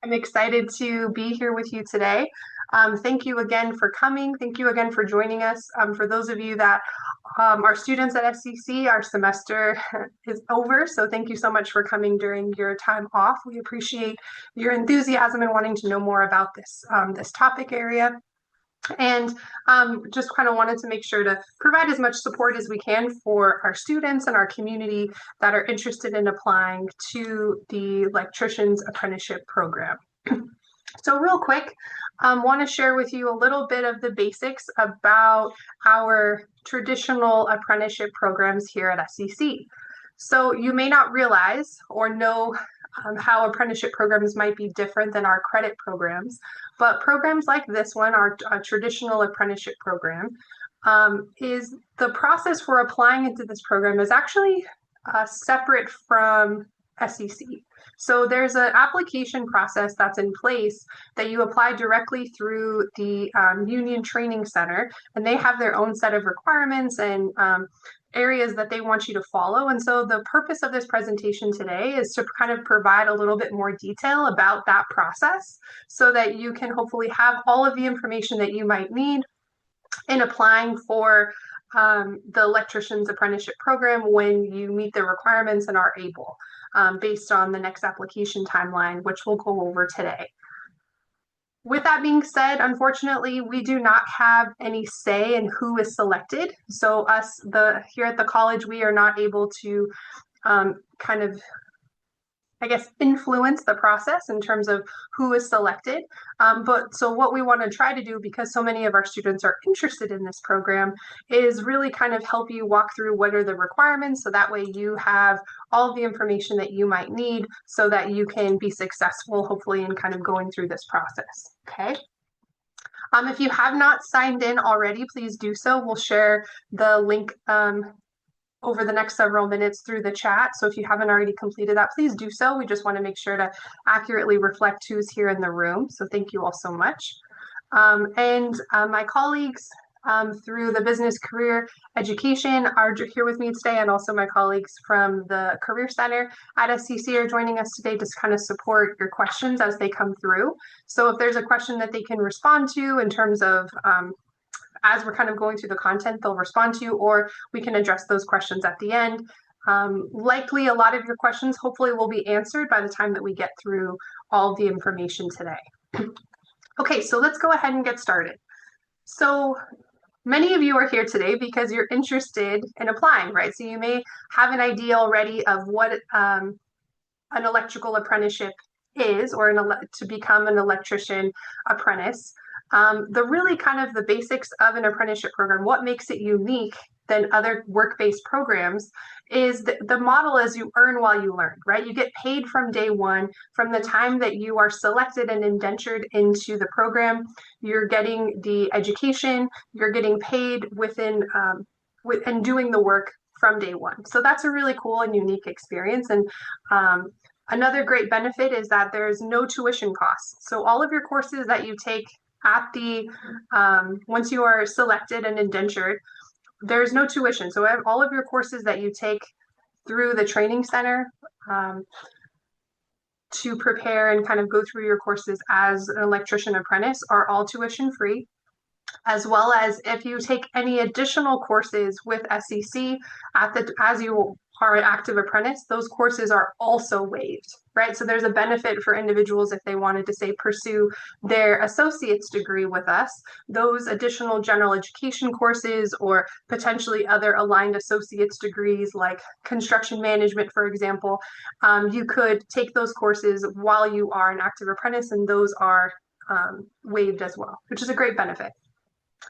I'm excited to be here with you today. Thank you again for coming. Thank you again for joining us. For those of you that are students at SCC, our semester is over. So thank you so much for coming during your time off. We appreciate your enthusiasm and wanting to know more about this topic area. And just kind of wanted to make sure to provide as much support as we can for our students and our community that are interested in applying to the Electrician's Apprenticeship program. So real quick, want to share with you a little bit of the basics about our traditional apprenticeship programs here at SCC. So you may not realize or know how apprenticeship programs might be different than our credit programs, but programs like this one, our traditional apprenticeship program, is the process for applying into this program is actually separate from SCC. So there's an application process that's in place that you apply directly through the Union Training Center, and they have their own set of requirements and areas that they want you to follow. And so the purpose of this presentation today is to kind of provide a little bit more detail about that process so that you can hopefully have all of the information that you might need in applying for the Electrician's Apprenticeship program when you meet the requirements and are able, based on the next application timeline, which we'll go over today. With that being said, unfortunately, we do not have any say in who is selected. So here at the college, we are not able to kind of, I guess, influence the process in terms of who is selected. But so what we want to try to do, because so many of our students are interested in this program, is really kind of help you walk through what are the requirements, so that way you have all of the information that you might need so that you can be successful, hopefully, in kind of going through this process, okay? If you have not signed in already, please do so. We'll share the link over the next several minutes through the chat. So if you haven't already completed that, please do so. We just want to make sure to accurately reflect who's here in the room. So thank you all so much. My colleagues through the Business Career Education are here with me today, and also my colleagues from the Career Center at SCC are joining us today to kind of support your questions as they come through. So if there's a question that they can respond to in terms of as we're kind of going through the content, they'll respond to you, or we can address those questions at the end. Likely a lot of your questions hopefully will be answered by the time that we get through all the information today. Okay, so let's go ahead and get started. So many of you are here today because you're interested in applying, right? So you may have an idea already of what an electrical apprenticeship is, or to become an electrician apprentice. The really kind of the basics of an apprenticeship program, what makes it unique than other work-based programs, is the model is you earn while you learn, right? You get paid from day one, from the time that you are selected and indentured into the program. You're getting the education, you're getting paid within and doing the work from day one. So that's a really cool and unique experience. And another great benefit is that there's no tuition costs. So all of your courses that you take at the once you are selected and indentured, there's no tuition. So all of your courses that you take through the training center to prepare and kind of go through your courses as an electrician apprentice are all tuition free, as well as if you take any additional courses with SCC as you are an active apprentice, those courses are also waived, right? So there's a benefit for individuals if they wanted to, say, pursue their associate's degree with us. Those additional general education courses or potentially other aligned associate's degrees like construction management, for example, you could take those courses while you are an active apprentice, and those are waived as well, which is a great benefit.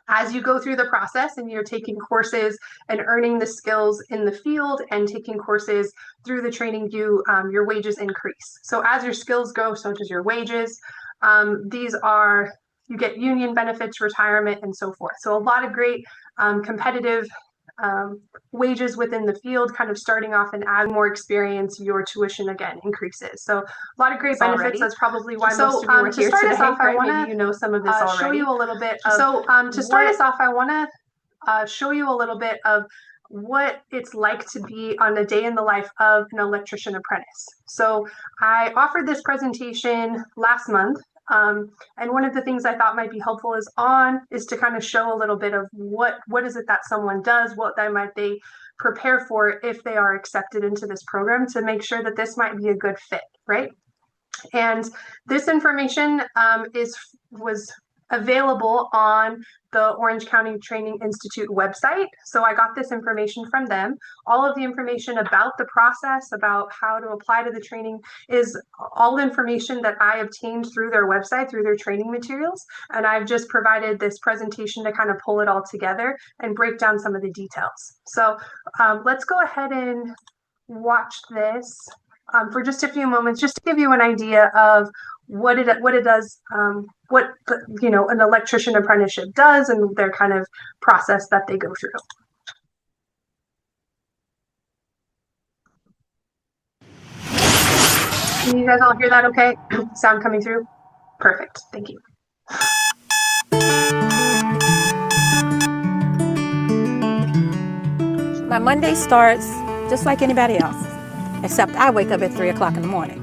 As you go through the process and you're taking courses and earning the skills in the field and taking courses through the training, your wages increase. So as your skills go, so does your wages. You get union benefits, retirement, and so forth. So a lot of great competitive wages within the field, kind of starting off, and add more experience, your tuition again increases. So a lot of great benefits. Already. That's probably why most of you are here today. Off, right? Maybe you know some of this already. Show you a little bit. To start us off, I want to show you a little bit of what it's like to be on a day in the life of an electrician apprentice. So I offered this presentation last month. And one of the things I thought might be helpful is to kind of show a little bit of what is it that someone does, what they prepare for if they are accepted into this program, to make sure that this might be a good fit, right? And this information was available on the Orange County Training Institute website. So I got this information from them. All of the information about the process, about how to apply to the training, is all information that I obtained through their website, through their training materials. And I've just provided this presentation to kind of pull it all together and break down some of the details. So let's go ahead and watch this for just a few moments, just to give you an idea of what it does, what an electrician apprenticeship does, and their kind of process that they go through. Can you guys all hear that okay? Sound coming through? Perfect. Thank you. My Monday starts just like anybody else, except I wake up at 3 o'clock in the morning.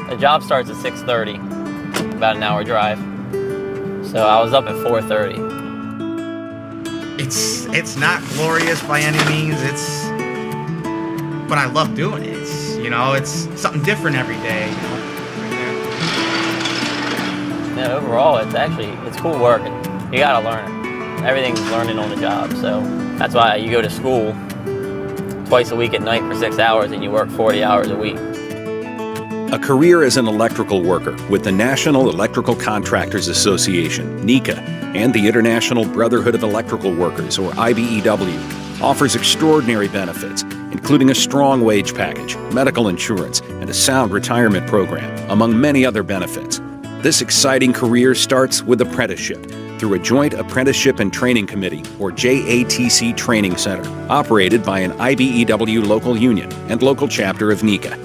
The job starts at 6:30, about an hour drive. So I was up at 4:30. It's not glorious by any means. But I love doing it. It's something different every day. Yeah, overall, it's cool work. You gotta learn it. Everything's learning on the job. So that's why you go to school twice a week at night for 6 hours and you work 40 hours a week. A career as an electrical worker with the National Electrical Contractors Association, NECA, and the International Brotherhood of Electrical Workers, or IBEW, offers extraordinary benefits, including a strong wage package, medical insurance, and a sound retirement program, among many other benefits. This exciting career starts with apprenticeship through a joint apprenticeship and training committee, or JATC training center, operated by an IBEW local union and local chapter of NECA.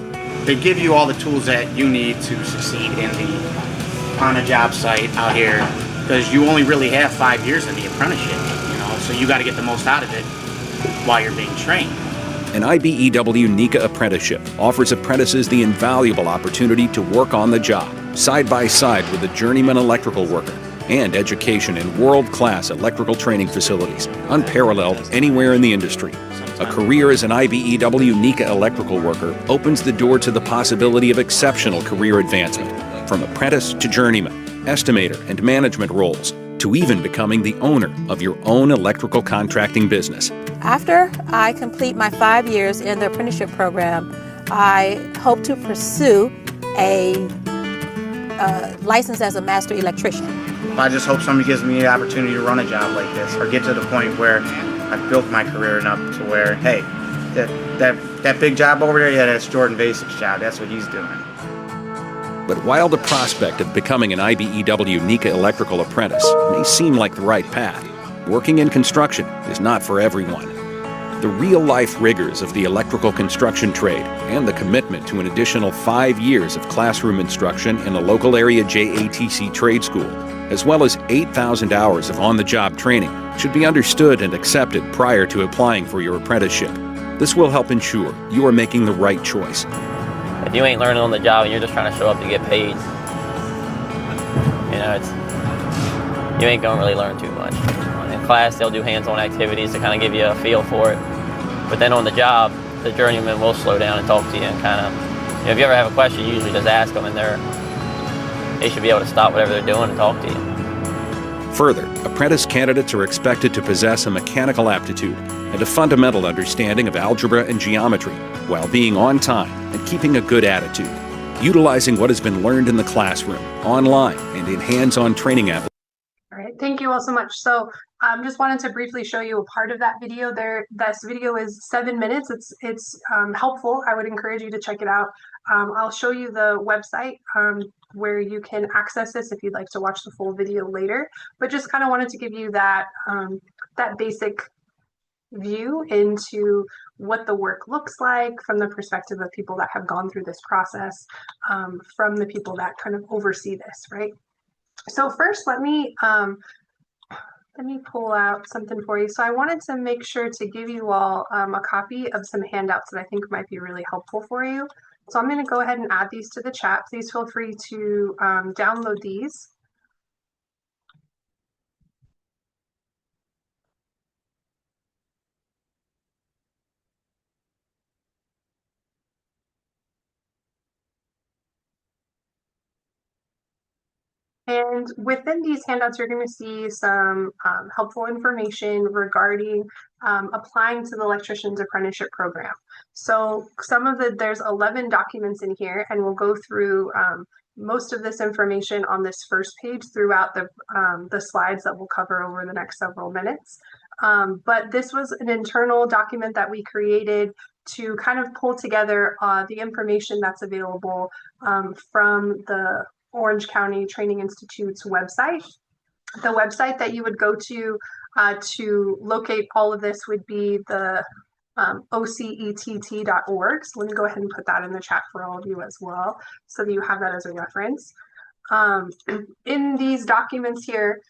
They give you all the tools that you need to succeed on a job site out here, because you only really have 5 years in the apprenticeship, so you got to get the most out of it while you're being trained. An IBEW NECA apprenticeship offers apprentices the invaluable opportunity to work on the job, side by side with a journeyman electrical worker, and education in world-class electrical training facilities, unparalleled anywhere in the industry. A career as an IBEW NECA electrical worker opens the door to the possibility of exceptional career advancement, from apprentice to journeyman, estimator, and management roles, to even becoming the owner of your own electrical contracting business. After I complete my 5 years in the apprenticeship program, I hope to pursue a license as a master electrician. I just hope somebody gives me the opportunity to run a job like this, or get to the point where I've built my career enough to where, hey, that big job over there, yeah, that's Jordan Vasic's job. That's what he's doing. But while the prospect of becoming an IBEW NECA electrical apprentice may seem like the right path, working in construction is not for everyone. The real-life rigors of the electrical construction trade and the commitment to an additional 5 years of classroom instruction in a local area JATC trade school, as well as 8,000 hours of on-the-job training, should be understood and accepted prior to applying for your apprenticeship. This will help ensure you are making the right choice. If you ain't learning on the job and you're just trying to show up to get paid, you ain't gonna really learn too much. In class, they'll do hands-on activities to kind of give you a feel for it. But then on the job, the journeyman will slow down and talk to you and kind of, if you ever have a question, you usually just ask them, and they should be able to stop whatever they're doing and talk to you. Further, apprentice candidates are expected to possess a mechanical aptitude and a fundamental understanding of algebra and geometry, while being on time and keeping a good attitude, utilizing what has been learned in the classroom, online, and in hands-on training applications. All right, thank you all so much. So just wanted to briefly show you a part of that video there. This video is 7 minutes. It's helpful. I would encourage you to check it out. I'll show you the website where you can access this if you'd like to watch the full video later. But just kind of wanted to give you that that basic view into what the work looks like from the perspective of people that have gone through this process, from the people that kind of oversee this, right? So first, let me let me pull out something for you. So I wanted to make sure to give you all a copy of some handouts that I think might be really helpful for you. So I'm going to go ahead and add these to the chat. Please feel free to download these. And within these handouts, you're going to see some helpful information regarding applying to the Electrician's Apprenticeship program. So there's 11 documents in here, and we'll go through most of this information on this first page throughout the slides that we'll cover over the next several minutes. But this was an internal document that we created to kind of pull together the information that's available from the Orange County Training Institute's website. The website that you would go to locate all of this would be the ocett.org. So let me go ahead and put that in the chat for all of you as well, so that you have that as a reference. In these documents here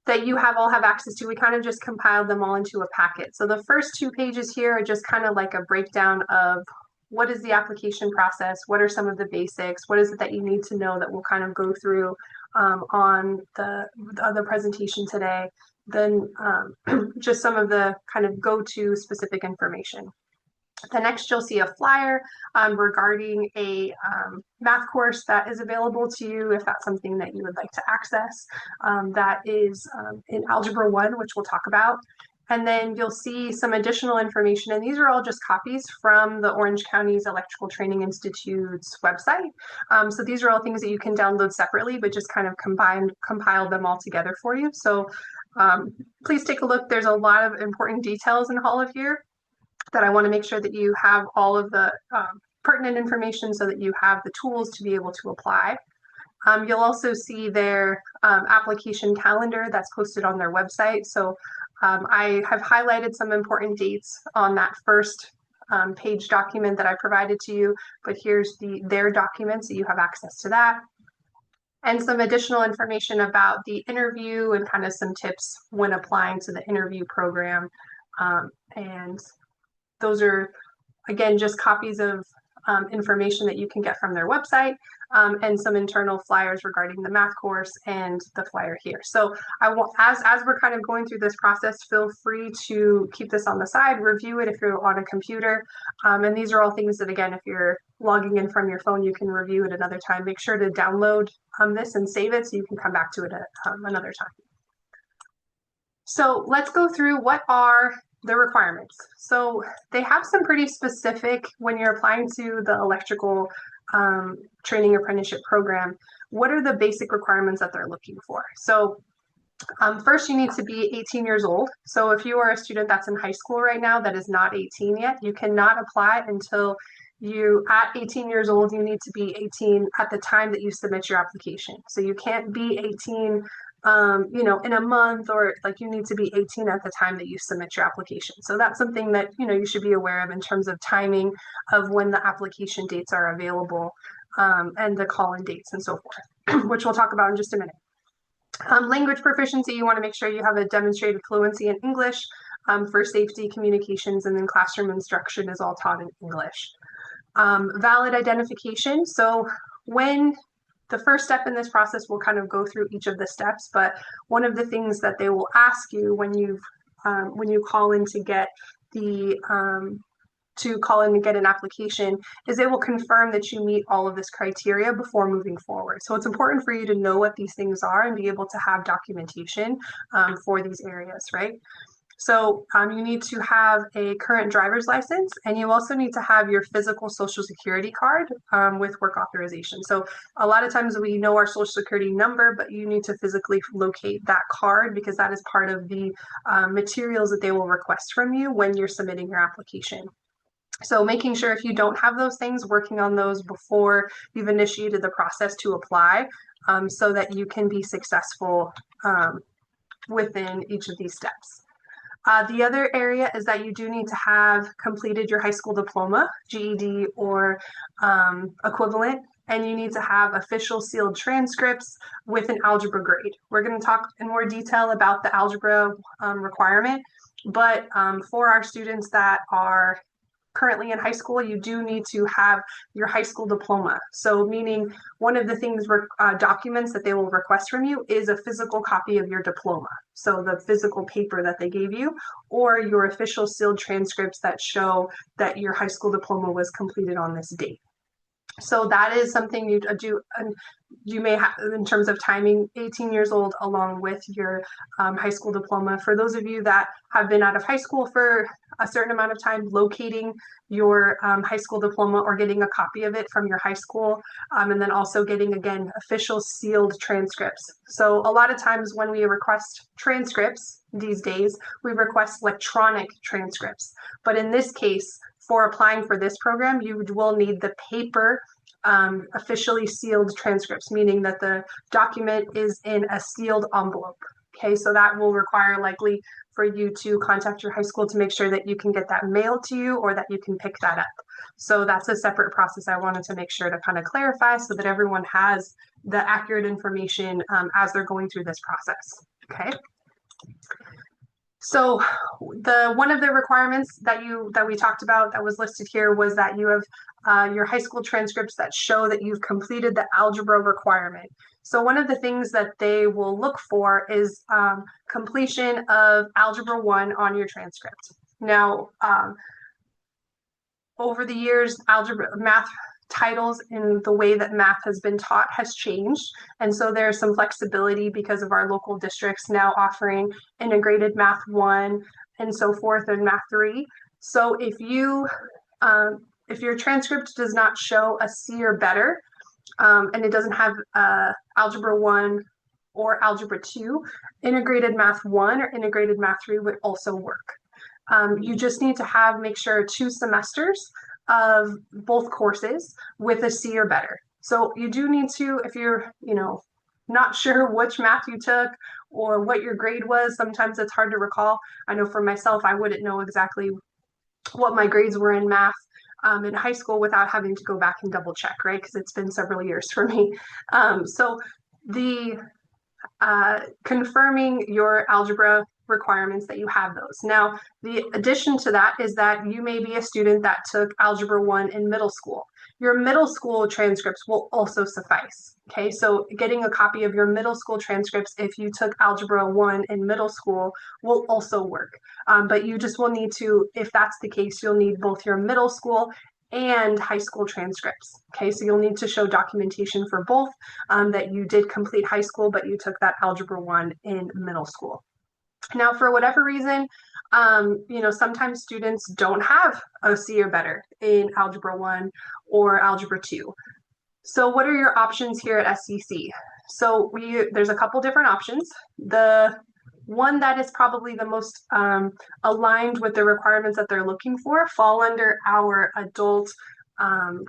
that you all have access to, we kind of just compiled them all into a packet. So the first 2 pages here are just kind of like a breakdown of what is the application process, what are some of the basics, what is it that you need to know that we'll kind of go through on the other presentation today, then just some of the kind of go-to specific information. The next, you'll see a flyer regarding a math course that is available to you if that's something that you would like to access. That is in Algebra 1, which we'll talk about. And then you'll see some additional information, and these are all just copies from the Orange County's Electrical Training Institute's website. So these are all things that you can download separately, but just kind of compile them all together for you. So please take a look. There's a lot of important details in all of here that I want to make sure that you have all of the pertinent information so that you have the tools to be able to apply. You'll also see their application calendar that's posted on their website. So I have highlighted some important dates on that first page document that I provided to you, but here's their documents, so you have access to that. And some additional information about the interview and kind of some tips when applying to the interview program. And those are, again, just copies of information that you can get from their website, and some internal flyers regarding the math course and the flyer here. So as we're kind of going through this process, feel free to keep this on the side, review it if you're on a computer. And these are all things that, again, if you're logging in from your phone, you can review it another time. Make sure to download this and save it so you can come back to it at another time. So let's go through what are the requirements. So they have some pretty specific, when you're applying to the electrical training apprenticeship program, what are the basic requirements that they're looking for? So first, you need to be 18 years old. So if you are a student that's in high school right now that is not 18 yet, you cannot apply until at 18 years old, you need to be 18 at the time that you submit your application. So you can't be 18 in a month, or like you need to be 18 at the time that you submit your application. So that's something that, you should be aware of in terms of timing of when the application dates are available, and the call-in dates and so forth, which we'll talk about in just a minute. Language proficiency, you want to make sure you have a demonstrated fluency in English for safety, communications, and then classroom instruction is all taught in English. Valid identification. So when the first step in this process, we'll kind of go through each of the steps, but one of the things that they will ask you when you call in to get an application is they will confirm that you meet all of this criteria before moving forward. So it's important for you to know what these things are and be able to have documentation for these areas, right? So you need to have a current driver's license, and you also need to have your physical social security card with work authorization. So a lot of times we know our social security number, but you need to physically locate that card because that is part of the materials that they will request from you when you're submitting your application. So making sure if you don't have those things, working on those before you've initiated the process to apply, so that you can be successful within each of these steps. The other area is that you do need to have completed your high school diploma, GED, or equivalent and you need to have official sealed transcripts with an algebra grade. We're going to talk in more detail about the algebra requirement, but for our students that are currently in high school, you do need to have your high school diploma. So meaning one of the things, documents that they will request from you is a physical copy of your diploma. So the physical paper that they gave you, or your official sealed transcripts that show that your high school diploma was completed on this date. So that is something you do. You may have, in terms of timing, 18 years old along with your high school diploma. For those of you that have been out of high school for a certain amount of time, locating your high school diploma or getting a copy of it from your high school, and then also getting, again, official sealed transcripts. So a lot of times when we request transcripts these days, we request electronic transcripts. But in this case, for applying for this program, you will need the paper officially sealed transcripts, meaning that the document is in a sealed envelope. Okay, so that will require likely for you to contact your high school to make sure that you can get that mailed to you or that you can pick that up. So that's a separate process I wanted to make sure to kind of clarify so that everyone has the accurate information as they're going through this process. Okay. So one of the requirements that we talked about that was listed here was that you have your high school transcripts that show that you've completed the algebra requirement. So one of the things that they will look for is completion of Algebra 1 on your transcript. Now, over the years, math titles in the way that math has been taught has changed. And so there's some flexibility because of our local districts now offering integrated math 1 and so forth and math 3. So if your transcript does not show a C or better, and it doesn't have Algebra 1 or Algebra 2, integrated math 1 or integrated math 3 would also work. You just need to make sure 2 semesters of both courses with a C or better. So you do need to, if you're, not sure which math you took or what your grade was, sometimes it's hard to recall. I know for myself, I wouldn't know exactly what my grades were in math in high school without having to go back and double check, right? Because it's been several years for me. So the confirming your algebra requirements that you have those. Now, the addition to that is that you may be a student that took Algebra 1 in middle school. Your middle school transcripts will also suffice. Okay, so getting a copy of your middle school transcripts if you took Algebra 1 in middle school will also work. But you just will need to, if that's the case, you'll need both your middle school and high school transcripts. Okay, so you'll need to show documentation for both, that you did complete high school, but you took that Algebra 1 in middle school. Now, for whatever reason, sometimes students don't have a C or better in Algebra 1 or Algebra 2. So what are your options here at SCC? So there's a couple different options. The one that is probably the most aligned with the requirements that they're looking for fall under our adult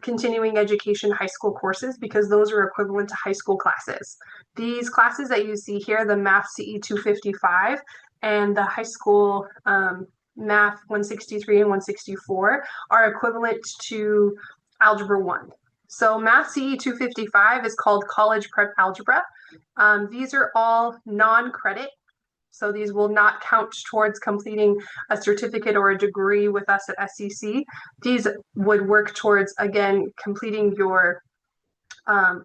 continuing education high school courses, because those are equivalent to high school classes. These classes that you see here, the Math CE 255 and the high school Math 163 and 164, are equivalent to Algebra 1. So Math CE 255 is called College Prep Algebra. These are all non-credit. So these will not count towards completing a certificate or a degree with us at SCC. These would work towards, again, completing your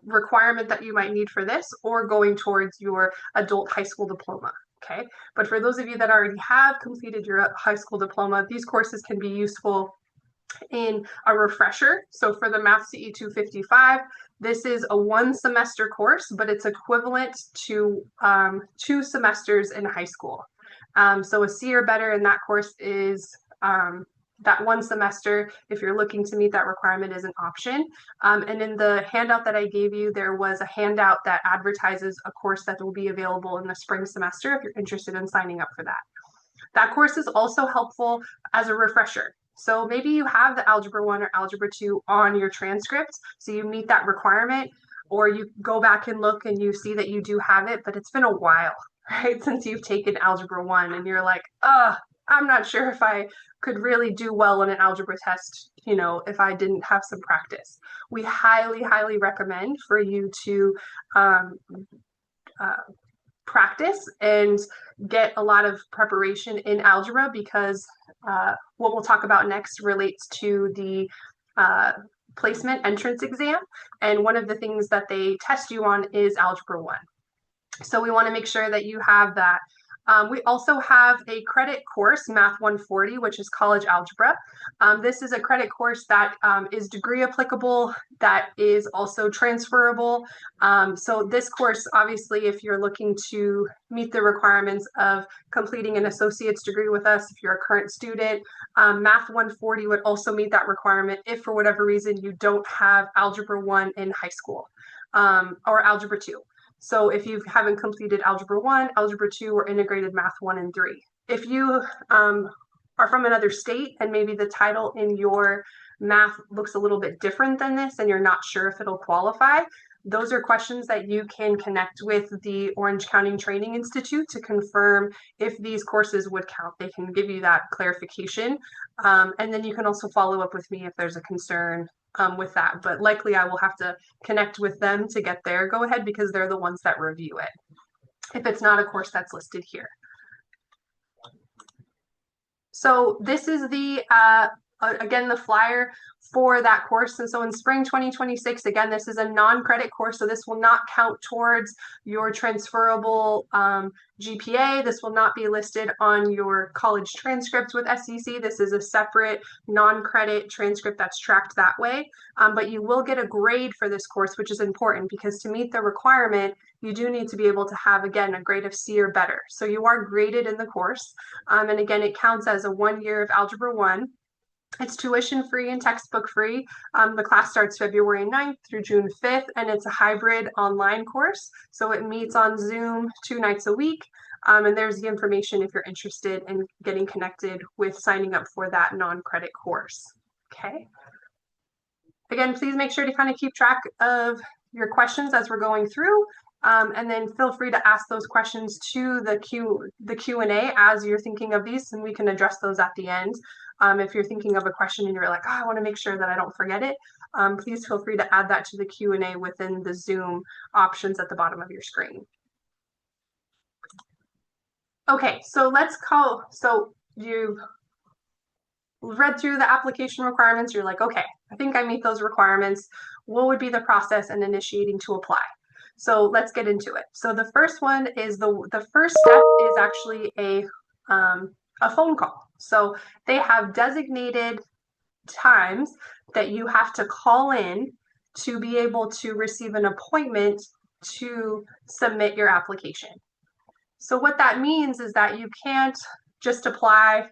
requirement that you might need for this, or going towards your adult high school diploma. Okay, but for those of you that already have completed your high school diploma, these courses can be useful in a refresher. So for the Math CE 255, this is a 1 semester course, but it's equivalent to 2 semesters in high school. So a C or better in that course is that 1 semester. If you're looking to meet that requirement, is an option. And in the handout that I gave you, there was a handout that advertises a course that will be available in the spring semester if you're interested in signing up for that. That course is also helpful as a refresher. So maybe you have the Algebra 1 or Algebra 2 on your transcript, so you meet that requirement, or you go back and look and you see that you do have it, but it's been a while, right, since you've taken Algebra 1 and you're like, I'm not sure if I could really do well on an algebra test, if I didn't have some practice. We highly, highly recommend for you to um, uh, practice and get a lot of preparation in algebra because what we'll talk about next relates to the uh, placement entrance exam. And one of the things that they test you on is Algebra 1. So we want to make sure that you have that. We also have a credit course, Math 140, which is college algebra. This is a credit course that is degree applicable, that is also transferable. So this course, obviously, if you're looking to meet the requirements of completing an associate's degree with us, if you're a current student, Math 140 would also meet that requirement if for whatever reason you don't have Algebra 1 in high school or Algebra 2. So if you haven't completed Algebra 1, Algebra 2, or Integrated Math 1 and 3. If you are from another state and maybe the title in your math looks a little bit different than this and you're not sure if it'll qualify, those are questions that you can connect with the Orange County Training Institute to confirm if these courses would count. They can give you that clarification. And then you can also follow up with me if there's a concern with that, but likely I will have to connect with them to get their go ahead because they're the ones that review it if it's not a course that's listed here. So this is the again the flyer for that course. And so in spring 2026, again, this is a non-credit course, so this will not count towards your transferable GPA. This will not be listed on your college transcript with SCC. This is a separate non-credit transcript that's tracked that way. But you will get a grade for this course, which is important because to meet the requirement, you do need to be able to have, again, a grade of C or better. So you are graded in the course. And again, it counts as a 1 year of Algebra 1. It's tuition free and textbook free. The class starts February 9th through June 5th, and it's a hybrid online course. So it meets on Zoom 2 nights a week. And there's the information if you're interested in getting connected with signing up for that non-credit course. Okay. Again, please make sure to kind of keep track of your questions as we're going through. And then feel free to ask those questions to the Q&A as you're thinking of these, and we can address those at the end. If you're thinking of a question and you're like, oh, I want to make sure that I don't forget it, please feel free to add that to the Q&A within the Zoom options at the bottom of your screen. Okay, so so you've read through the application requirements. You're like, okay, I think I meet those requirements. What would be the process in initiating to apply? So let's get into it. So the first one is the first step is actually a phone call. So they have designated times that you have to call in to be able to receive an appointment to submit your application. So what that means is that you can't just apply.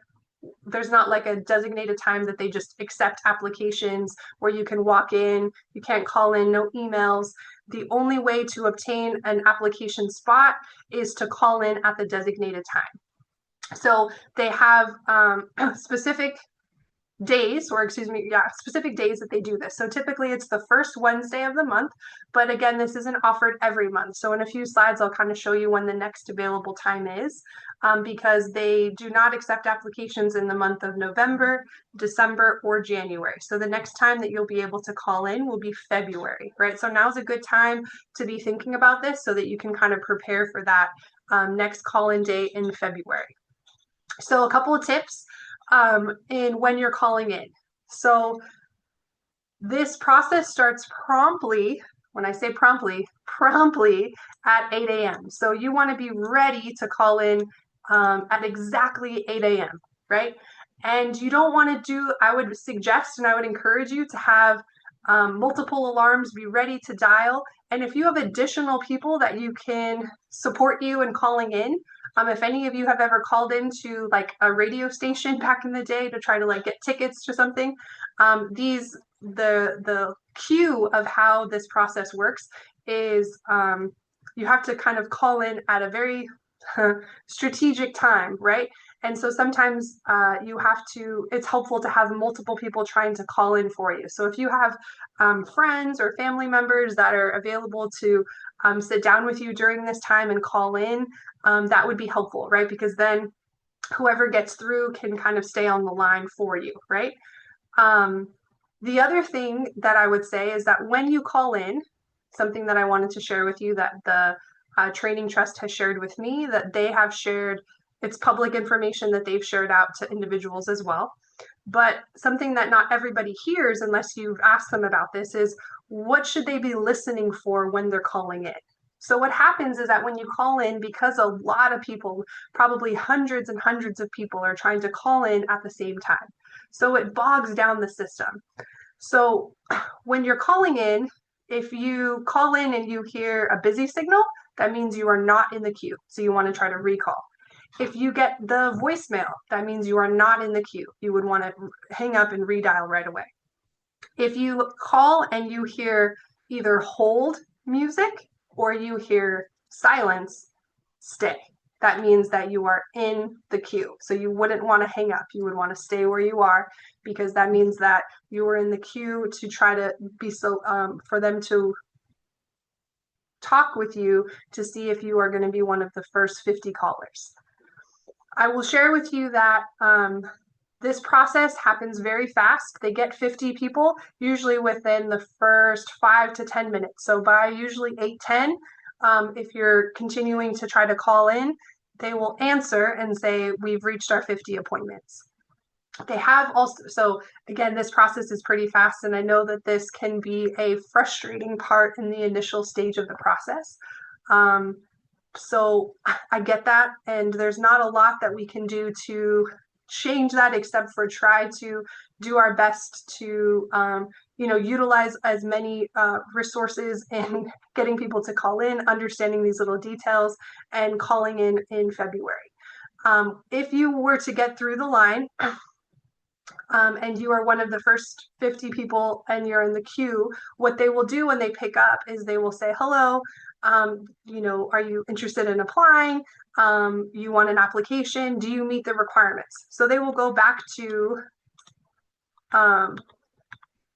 There's not like a designated time that they just accept applications where you can walk in, you can't call in, no emails. The only way to obtain an application spot is to call in at the designated time. So they have specific days, specific days that they do this. So typically it's the first Wednesday of the month, but again, this isn't offered every month. So in a few slides, I'll kind of show you when the next available time is, because they do not accept applications in the month of November, December, or January. So the next time that you'll be able to call in will be February, right? So now's a good time to be thinking about this so that you can kind of prepare for that next call-in date in February. So a couple of tips in when you're calling in. So this process starts promptly. When I say promptly at 8 a.m. So you want to be ready to call in at exactly 8 a.m., right? And you don't want to I would suggest and I would encourage you to have multiple alarms, be ready to dial. And if you have additional people that you can support you in calling in, if any of you have ever called into like a radio station back in the day to try to like get tickets or something, the cue of how this process works is you have to kind of call in at a very strategic time, right? And so sometimes it's helpful to have multiple people trying to call in for you. So if you have friends or family members that are available to sit down with you during this time and call in, that would be helpful, right? Because then whoever gets through can kind of stay on the line for you, right? The other thing that I would say is that when you call in, something that I wanted to share with you that the Training Trust has shared with me, that they have shared, it's public information that they've shared out to individuals as well. But something that not everybody hears unless you've asked them about this is, what should they be listening for when they're calling in? So what happens is that when you call in, because a lot of people, probably hundreds and hundreds of people, are trying to call in at the same time. So it bogs down the system. So when you're calling in, if you call in and you hear a busy signal, that means you are not in the queue. So you want to try to recall. If you get the voicemail, that means you are not in the queue. You would want to hang up and redial right away. If you call and you hear either hold music or you hear silence, stay. That means that you are in the queue. So you wouldn't want to hang up. You would want to stay where you are, because that means that you are in the queue to try to be for them to talk with you to see if you are going to be one of the first 50 callers. I will share with you that this process happens very fast. They get 50 people usually within the first 5 to 10 minutes. So by usually 8:10, if you're continuing to try to call in, they will answer and say, we've reached our 50 appointments. They have also, so again, this process is pretty fast, and I know that this can be a frustrating part in the initial stage of the process. So I get that, and there's not a lot that we can do to change that except for try to do our best to utilize as many resources in getting people to call in, understanding these little details, and calling in February. If you were to get through the line and you are one of the first 50 people and you're in the queue, what they will do when they pick up is they will say, hello, are you interested in applying? You want an application? Do you meet the requirements? So they will go back to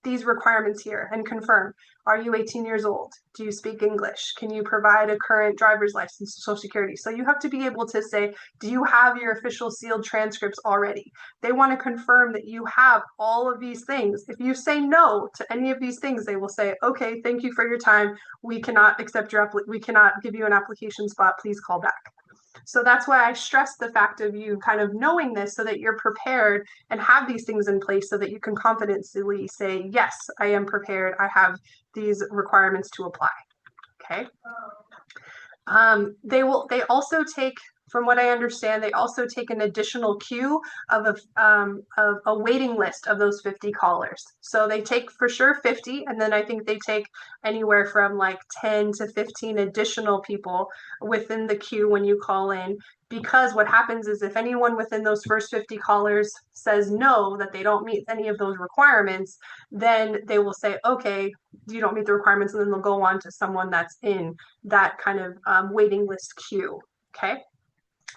these requirements here and confirm. Are you 18 years old? Do you speak English? Can you provide a current driver's license, Social Security? So you have to be able to say, do you have your official sealed transcripts already? They want to confirm that you have all of these things. If you say no to any of these things, they will say, okay, thank you for your time. We cannot accept we cannot give you an application spot. Please call back. So that's why I stress the fact of you kind of knowing this so that you're prepared and have these things in place so that you can confidently say, yes, I am prepared. I have these requirements to apply. Okay. They also take, from what I understand, they also take an additional queue of a waiting list of those 50 callers. So they take for sure 50, and then I think they take anywhere from like 10 to 15 additional people within the queue when you call in. Because what happens is if anyone within those first 50 callers says no, that they don't meet any of those requirements, then they will say, okay, you don't meet the requirements, and then they'll go on to someone that's in that kind of waiting list queue. Okay.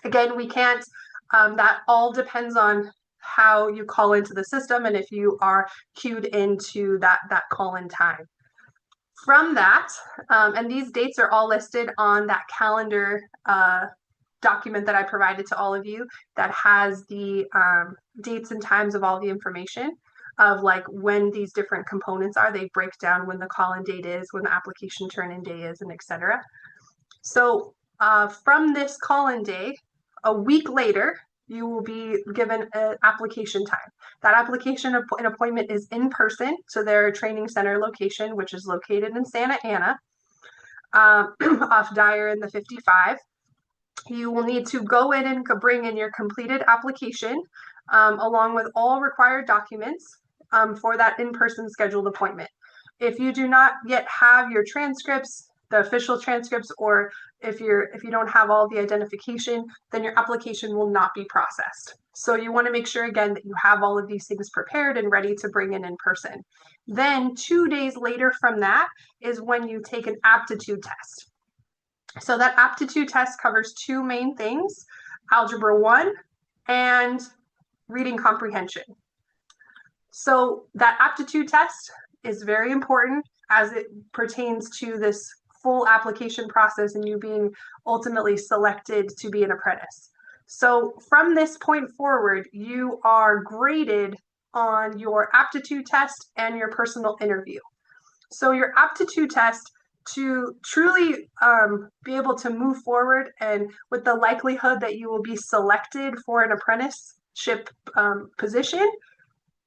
Again, we can't, that all depends on how you call into the system and if you are queued into that call-in time. From that, and these dates are all listed on that calendar document that I provided to all of you that has the dates and times of all the information of like when these different components are. They break down when the call-in date is, when the application turn-in day is, and etc. So from this call-in day, a week later, you will be given an application time. That application appointment is in person, so their training center location, which is located in Santa Ana, off Dyer in the 55. You will need to go in and bring in your completed application along with all required documents for that in-person scheduled appointment. If you do not yet have your transcripts, the official transcripts, or if you don't have all the identification, then your application will not be processed. So you want to make sure again that you have all of these things prepared and ready to bring in person. Then 2 days later from that is when you take an aptitude test. So that aptitude test covers two main things, Algebra 1 and reading comprehension. So that aptitude test is very important as it pertains to this full application process and you being ultimately selected to be an apprentice. So from this point forward, you are graded on your aptitude test and your personal interview. So your aptitude test, to truly be able to move forward and with the likelihood that you will be selected for an apprenticeship position,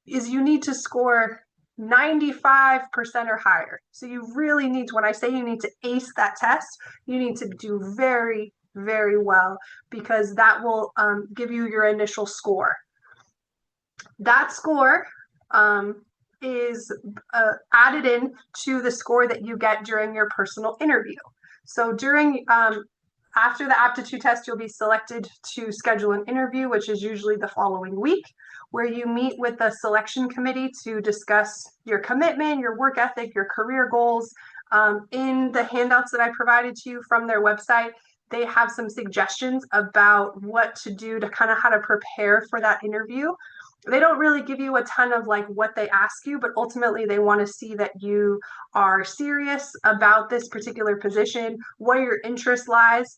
is you need to score 95% or higher. So you really need to, when I say you need to ace that test, you need to do very, very well, because that will give you your initial score. That score is added in to the score that you get during your personal interview. So after the aptitude test, you'll be selected to schedule an interview, which is usually the following week, where you meet with the selection committee to discuss your commitment, your work ethic, your career goals. In the handouts that I provided to you from their website, they have some suggestions about what to do to kind of how to prepare for that interview. They don't really give you a ton of like what they ask you, but ultimately they want to see that you are serious about this particular position, where your interest lies.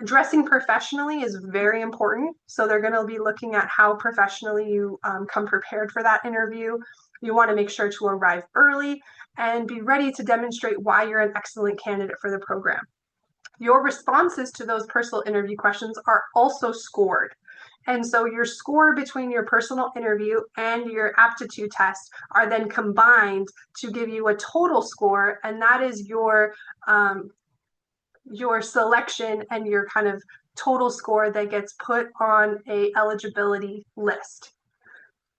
Dressing professionally is very important. So they're going to be looking at how professionally you come prepared for that interview. You want to make sure to arrive early and be ready to demonstrate why you're an excellent candidate for the program. Your responses to those personal interview questions are also scored. And so your score between your personal interview and your aptitude test are then combined to give you a total score, and that is your selection and your kind of total score that gets put on a eligibility list.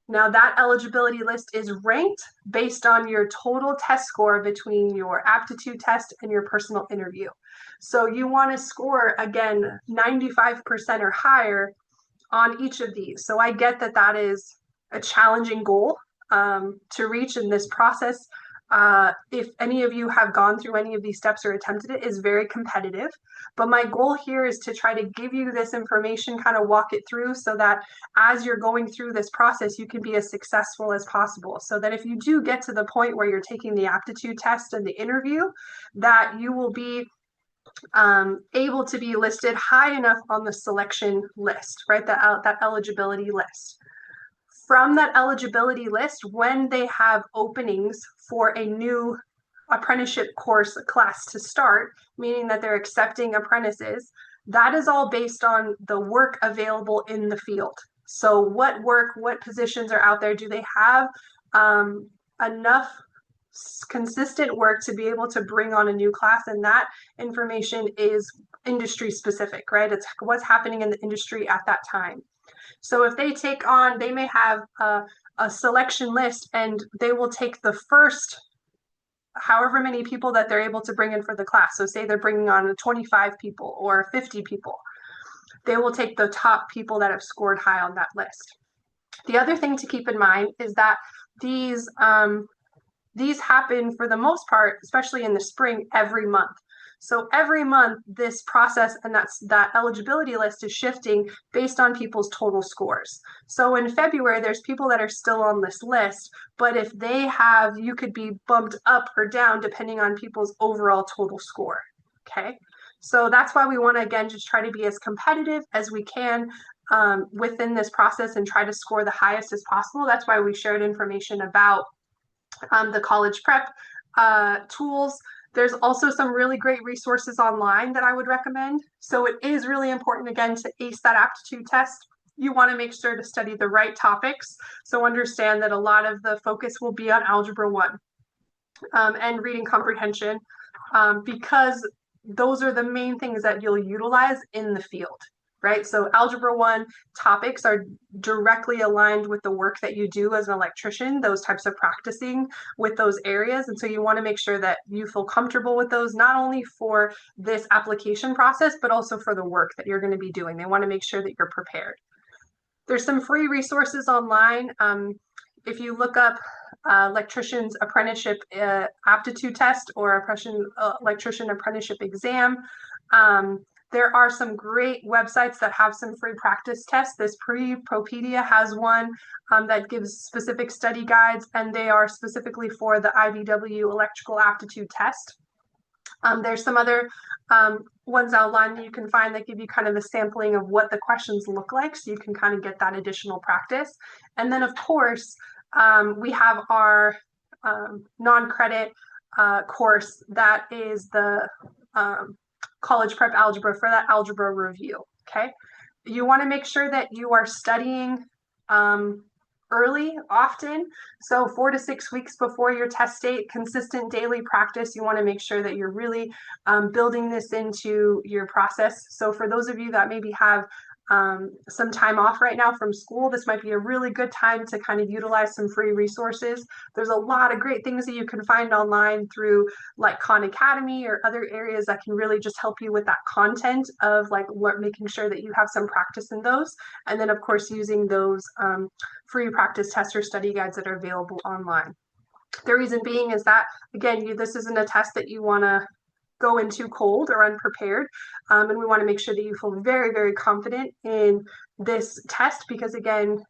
Now that eligibility list is ranked based on your total test score between your aptitude test and your personal interview. So you want to score, again, 95% or higher on each of these. So I get that that is a challenging goal to reach in this process. If any of you have gone through any of these steps or attempted it, is very competitive. But my goal here is to try to give you this information, kind of walk it through, so that as you're going through this process, you can be as successful as possible. So that if you do get to the point where you're taking the aptitude test and the interview, that you will be able to be listed high enough on the selection list, right? That eligibility list. From that eligibility list, when they have openings for a new apprenticeship course class to start, meaning that they're accepting apprentices, that is all based on the work available in the field. So what positions are out there? Do they have enough consistent work to be able to bring on a new class? And that information is industry specific, right? It's what's happening in the industry at that time. So if they take on, they may have a selection list, and they will take the first however many people that they're able to bring in for the class. So say they're bringing on 25 people or 50 people. They will take the top people that have scored high on that list. The other thing to keep in mind is that these happen for the most part, especially in the spring, every month. So every month, this process and that eligibility list is shifting based on people's total scores. So in February, there's people that are still on this list, but if they have, you could be bumped up or down depending on people's overall total score, okay? So that's why we want to, again, just try to be as competitive as we can within this process and try to score the highest as possible. That's why we shared information about the college prep tools. There's also some really great resources online that I would recommend. So it is really important, again, to ace that aptitude test. You want to make sure to study the right topics. So understand that a lot of the focus will be on Algebra 1 and reading comprehension, because those are the main things that you'll utilize in the field, right? So Algebra 1 topics are directly aligned with the work that you do as an electrician, those types of practicing with those areas. And so you want to make sure that you feel comfortable with those, not only for this application process, but also for the work that you're going to be doing. They want to make sure that you're prepared. There's some free resources online. If you look up Electrician's Apprenticeship Aptitude Test or Electrician Apprenticeship Exam, there are some great websites that have some free practice tests. This Propedia has one that gives specific study guides, and they are specifically for the IBEW electrical aptitude test. There's some other ones outlined that you can find that give you kind of a sampling of what the questions look like, so you can kind of get that additional practice. And then, of course, we have our non-credit course that is the college prep algebra for that algebra review. Okay, you want to make sure that you are studying early, often. So 4 to 6 weeks before your test date, consistent daily practice. You want to make sure that you're really building this into your process. So for those of you that maybe have some time off right now from school, this might be a really good time to kind of utilize some free resources. There's a lot of great things that you can find online through like Khan Academy or other areas that can really just help you with that content of like making sure that you have some practice in those. And then of course, using those free practice tests or study guides that are available online. The reason being is that, again, this isn't a test that you want to go into cold or unprepared. And we want to make sure that you feel very, very confident in this test because, again,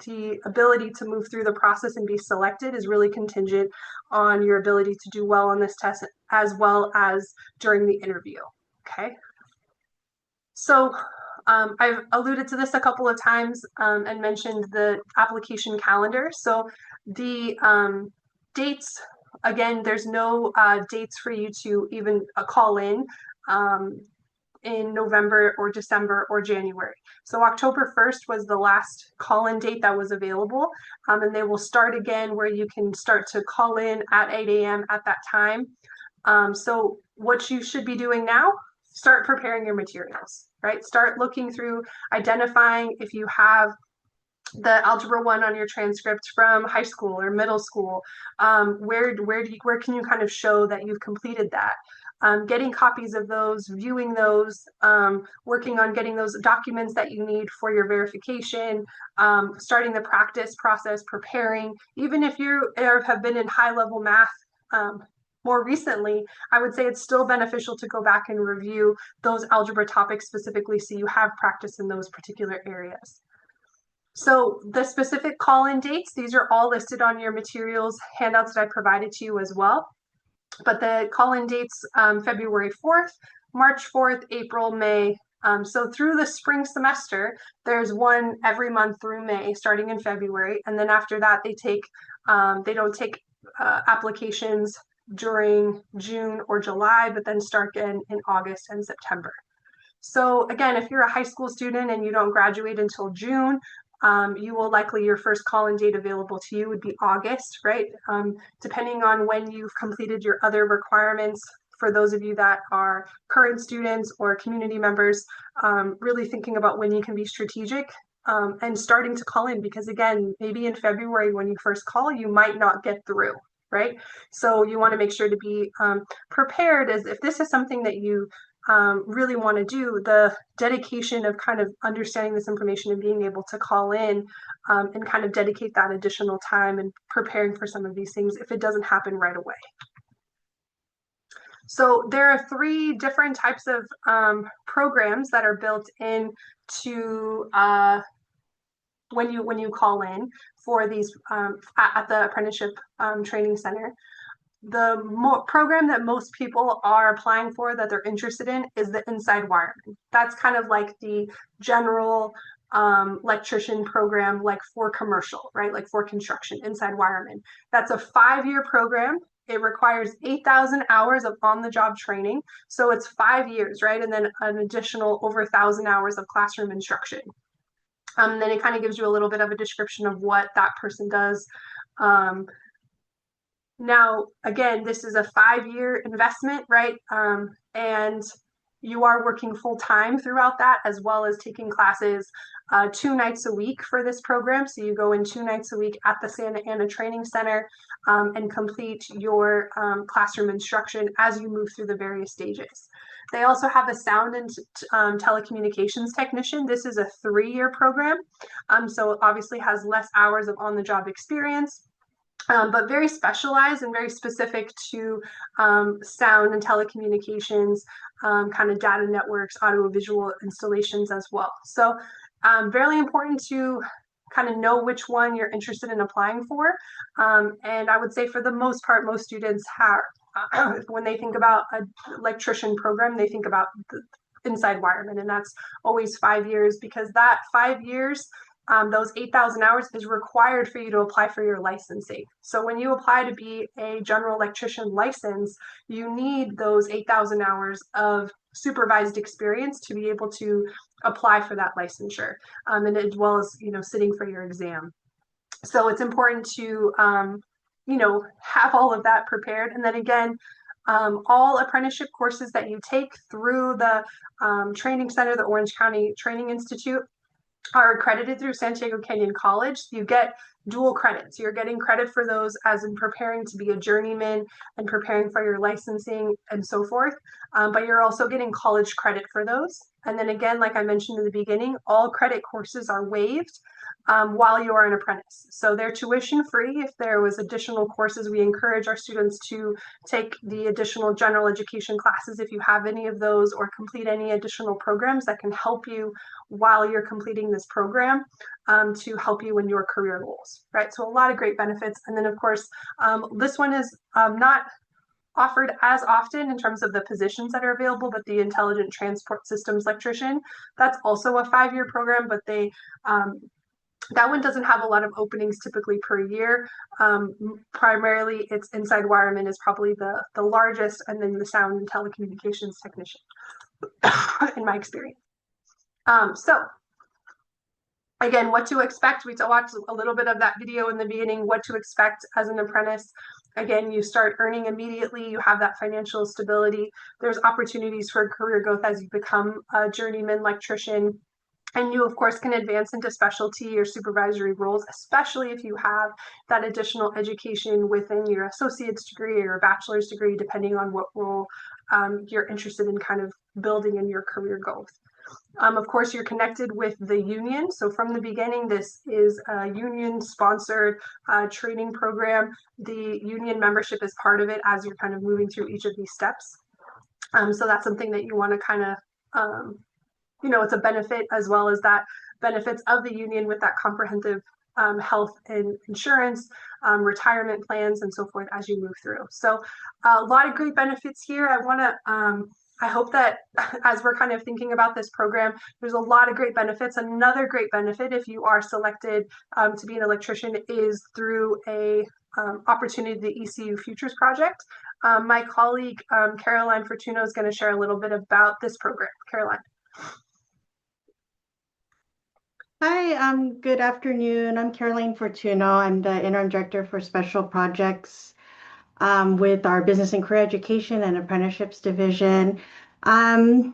the ability to move through the process and be selected is really contingent on your ability to do well on this test as well as during the interview. Okay. So I've alluded to this a couple of times and mentioned the application calendar. So the dates, again, there's no dates for you to even call in November or December or January. So October 1st was the last call-in date that was available, and they will start again where you can start to call in at 8 a.m. at that time. So what you should be doing now, start preparing your materials, right? Start looking through, identifying if you have the Algebra 1 on your transcript from high school or middle school. Where can you kind of show that you've completed that? Getting copies of those, viewing those, working on getting those documents that you need for your verification, starting the practice process, preparing. Even if you have been in high-level math more recently, I would say it's still beneficial to go back and review those algebra topics specifically so you have practice in those particular areas. So the specific call-in dates, these are all listed on your materials handouts that I provided to you as well. But the call-in dates, February 4th, March 4th, April, May. So through the spring semester, there's one every month through May, starting in February. And then after that, they don't take applications during June or July, but then start again in August and September. So again, if you're a high school student and you don't graduate until June, you will likely, your first call-in date available to you would be August, right? Depending on when you've completed your other requirements, for those of you that are current students or community members, really thinking about when you can be strategic and starting to call in, because again, maybe in February when you first call, you might not get through, right? So you want to make sure to be prepared as if this is something that you really want to do, the dedication of kind of understanding this information and being able to call in and kind of dedicate that additional time and preparing for some of these things if it doesn't happen right away. So there are 3 different types of programs that are built into when you call in for these at the apprenticeship training center. The program that most people are applying for that they're interested in is the inside wiring. That's kind of like the general electrician program, like for commercial, right? Like for construction, inside wireman. That's a 5-year program. It requires 8,000 hours of on-the-job training. So it's 5 years, right? And then an additional over 1,000 hours of classroom instruction. Then it kind of gives you a little bit of a description of what that person does. Now, again, this is a 5-year investment, right? And you are working full time throughout that, as well as taking classes 2 nights a week for this program. So you go in 2 nights a week at the Santa Ana Training Center and complete your classroom instruction as you move through the various stages. They also have a sound and telecommunications technician. This is a 3-year program. So it obviously has less hours of on-the-job experience. But very specialized and very specific to sound and telecommunications, kind of data networks, audiovisual installations as well. So very important to kind of know which one you're interested in applying for. And I would say for the most part, most students when they think about an electrician program, they think about the inside wireman, and that's always 5 years, because that 5 years, those 8,000 hours is required for you to apply for your licensing. So when you apply to be a general electrician license, you need those 8,000 hours of supervised experience to be able to apply for that licensure, and as well as, sitting for your exam. So it's important to, have all of that prepared. And then again, all apprenticeship courses that you take through the training center, the Orange County Training Institute, are accredited through Santiago Canyon College. You get dual credits. You're getting credit for those as in preparing to be a journeyman and preparing for your licensing and so forth. But you're also getting college credit for those. And then again, like I mentioned in the beginning, all credit courses are waived while you are an apprentice. So they're tuition free. If there was additional courses, we encourage our students to take the additional general education classes if you have any of those, or complete any additional programs that can help you while you're completing this program, to help you in your career goals, right? So a lot of great benefits. And then of course, this one is not offered as often in terms of the positions that are available, but the Intelligent Transport Systems Electrician, that's also a 5-year program, but that one doesn't have a lot of openings typically per year. Primarily, it's inside wireman is probably the largest, and then the sound and telecommunications technician, in my experience. So again, what to expect. We watched a little bit of that video in the beginning, what to expect as an apprentice. Again, you start earning immediately. You have that financial stability. There's opportunities for career growth as you become a journeyman electrician. And you, of course, can advance into specialty or supervisory roles, especially if you have that additional education within your associate's degree or bachelor's degree, depending on what role you're interested in kind of building in your career growth. Of course, you're connected with the union. So from the beginning, this is a union-sponsored training program. The union membership is part of it as you're kind of moving through each of these steps. So that's something that you want to kind of it's a benefit, as well as that benefits of the union with that comprehensive health and insurance, retirement plans, and so forth as you move through. So a lot of great benefits here. I hope that as we're kind of thinking about this program, there's a lot of great benefits. Another great benefit, if you are selected to be an electrician, is through a opportunity, the ECU Futures Project. My colleague, Caroline Fortuno, is going to share a little bit about this program. Caroline. Hi, good afternoon. I'm Caroline Fortuno. I'm the Interim Director for Special Projects with our Business and Career Education and Apprenticeships Division. I'm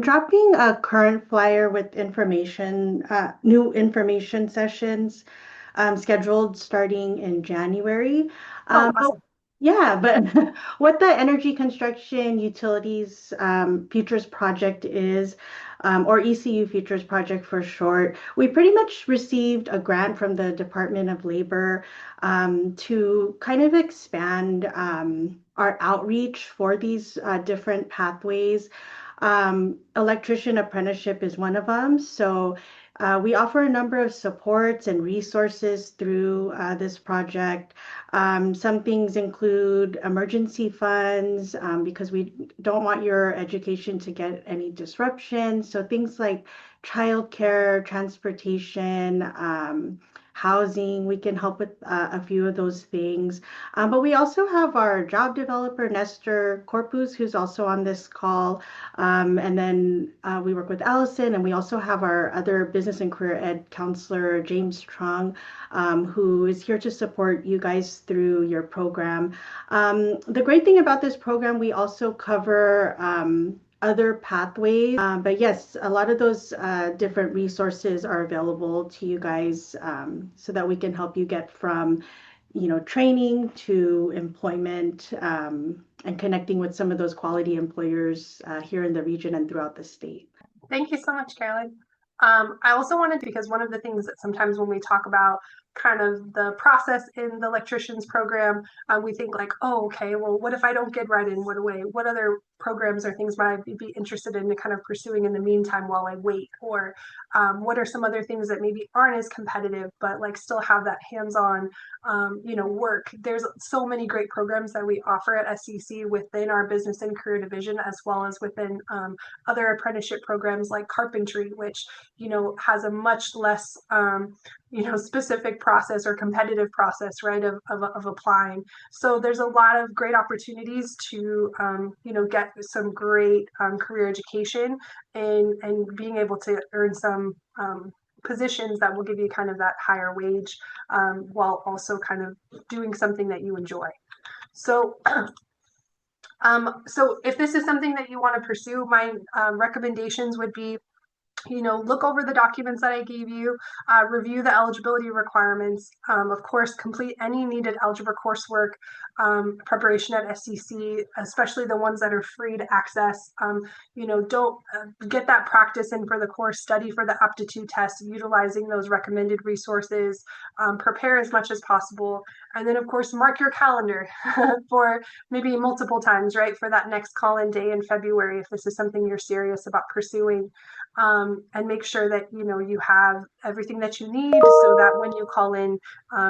dropping a current flyer with information, new information sessions scheduled starting in January. Awesome. Yeah, but what the Energy Construction Utilities Futures Project is, or ECU Futures Project for short, we pretty much received a grant from the Department of Labor to kind of expand our outreach for these different pathways. Electrician Apprenticeship is one of them. So we offer a number of supports and resources through this project. Some things include emergency funds because we don't want your education to get any disruption. So things like childcare, transportation, housing, we can help with a few of those things. But we also have our job developer, Nestor Corpus, who's also on this call. And then we work with Allison, and we also have our other business and career ed counselor, James Trung, who is here to support you guys through your program. The great thing about this program, we also cover other pathways. But yes, a lot of those different resources are available to you guys so that we can help you get from, training to employment and connecting with some of those quality employers here in the region and throughout the state. Thank you so much, Caroline. I also wanted, because one of the things that sometimes when we talk about kind of the process in the electricians program, we think like, oh, okay, well, what if I don't get right in? What other programs or things might I be interested in kind of pursuing in the meantime while I wait? Or what are some other things that maybe aren't as competitive, but like still have that hands-on, work? There's so many great programs that we offer at SCC within our business and career division, as well as within other apprenticeship programs like carpentry, which, has a much less, specific process or competitive process, right, of applying. So there's a lot of great opportunities to, get some great career education and being able to earn some positions that will give you kind of that higher wage, while also kind of doing something that you enjoy. So, so if this is something that you want to pursue, my recommendations would be, look over the documents that I gave you, review the eligibility requirements, of course, complete any needed algebra coursework, preparation at SCC, especially the ones that are free to access. Don't get that practice in for the course, study for the aptitude test, utilizing those recommended resources, prepare as much as possible. And then, of course, mark your calendar for maybe multiple times, right, for that next call-in day in February, if this is something you're serious about pursuing. And make sure that you have everything that you need, so that when you call in,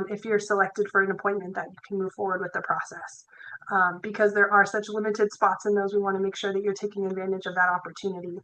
if you're selected for an appointment, that you can move forward with the process. Because there are such limited spots in those, we want to make sure that you're taking advantage of that opportunity.